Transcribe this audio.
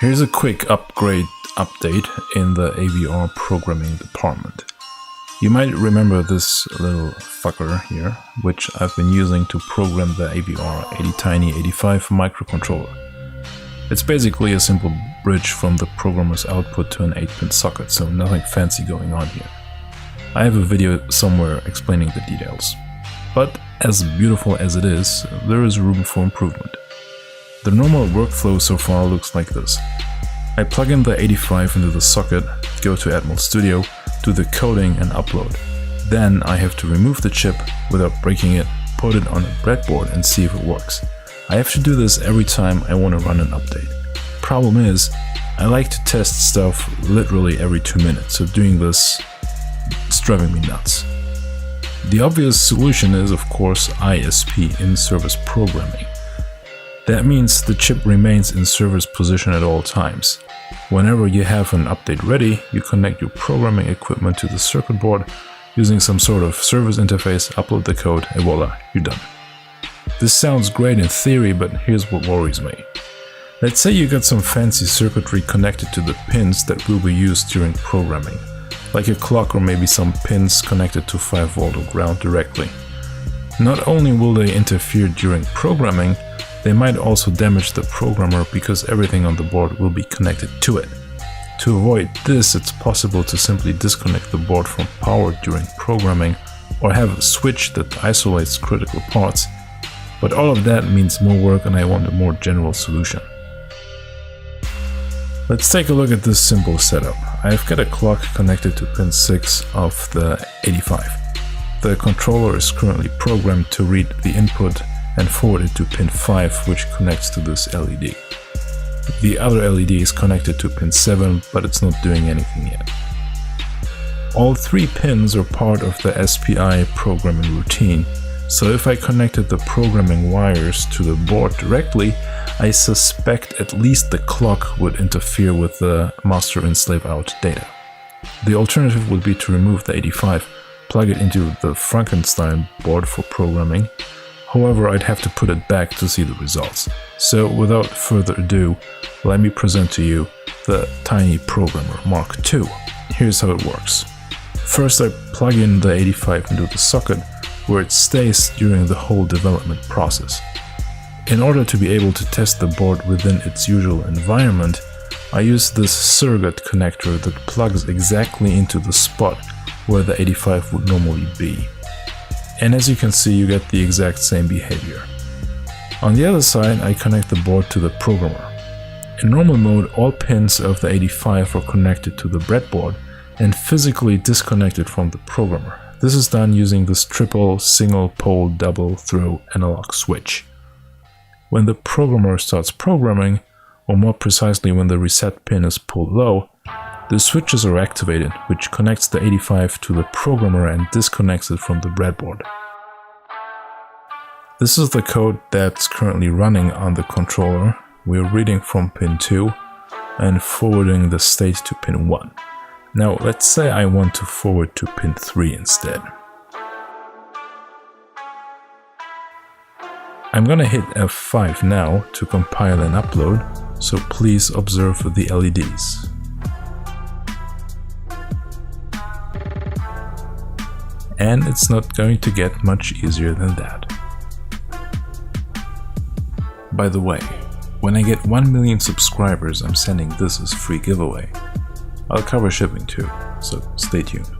Here's a quick upgrade update in the AVR programming department. You might remember this little fucker here, which I've been using to program the AVR 80Tiny85 microcontroller. It's basically a simple bridge from the programmer's output to an 8-pin socket, so nothing fancy going on here. I have a video somewhere explaining the details. But as beautiful as it is, there is room for improvement. The normal workflow so far looks like this. I plug in the 85 into the socket, go to Atmel Studio, do the coding and upload. Then I have to remove the chip without breaking it, put it on a breadboard and see if it works. I have to do this every time I want to run an update. Problem is, I like to test stuff literally every 2 minutes, so doing this is driving me nuts. The obvious solution is, of course, ISP, in-service programming. That means the chip remains in service position at all times. Whenever you have an update ready, you connect your programming equipment to the circuit board using some sort of service interface, upload the code, and voila, you're done. This sounds great in theory, but here's what worries me. Let's say you got some fancy circuitry connected to the pins that will be used during programming, like a clock or maybe some pins connected to 5V or ground directly. Not only will they interfere during programming, they might also damage the programmer because everything on the board will be connected to it. To avoid this, it's possible to simply disconnect the board from power during programming or have a switch that isolates critical parts, but all of that means more work and I want a more general solution. Let's take a look at this simple setup. I've got a clock connected to pin 6 of the 85. The controller is currently programmed to read the input and forward it to pin 5, which connects to this LED. The other LED is connected to pin 7, but it's not doing anything yet. All 3 pins are part of the SPI programming routine, so if I connected the programming wires to the board directly, I suspect at least the clock would interfere with the master in slave out data. The alternative would be to remove the 85, plug it into the Frankenstein board for programming. However, I'd have to put it back to see the results. So without further ado, let me present to you the Tiny Programmer Mark II. Here's how it works. First, I plug in the 85 into the socket, where it stays during the whole development process. In order to be able to test the board within its usual environment, I use this surrogate connector that plugs exactly into the spot where the 85 would normally be. And as you can see, you get the exact same behavior. On the other side, I connect the board to the programmer. In normal mode, all pins of the 85 are connected to the breadboard and physically disconnected from the programmer. This is done using this triple single pole double throw analog switch. When the programmer starts programming, or more precisely when the reset pin is pulled low, the switches are activated, which connects the 85 to the programmer and disconnects it from the breadboard. This is the code that's currently running on the controller. We're reading from pin 2 and forwarding the state to pin 1. Now let's say I want to forward to pin 3 instead. I'm gonna hit F5 now to compile and upload, so please observe the LEDs. And it's not going to get much easier than that. By the way, when I get 1 million subscribers, I'm sending this as free giveaway. I'll cover shipping too, so stay tuned.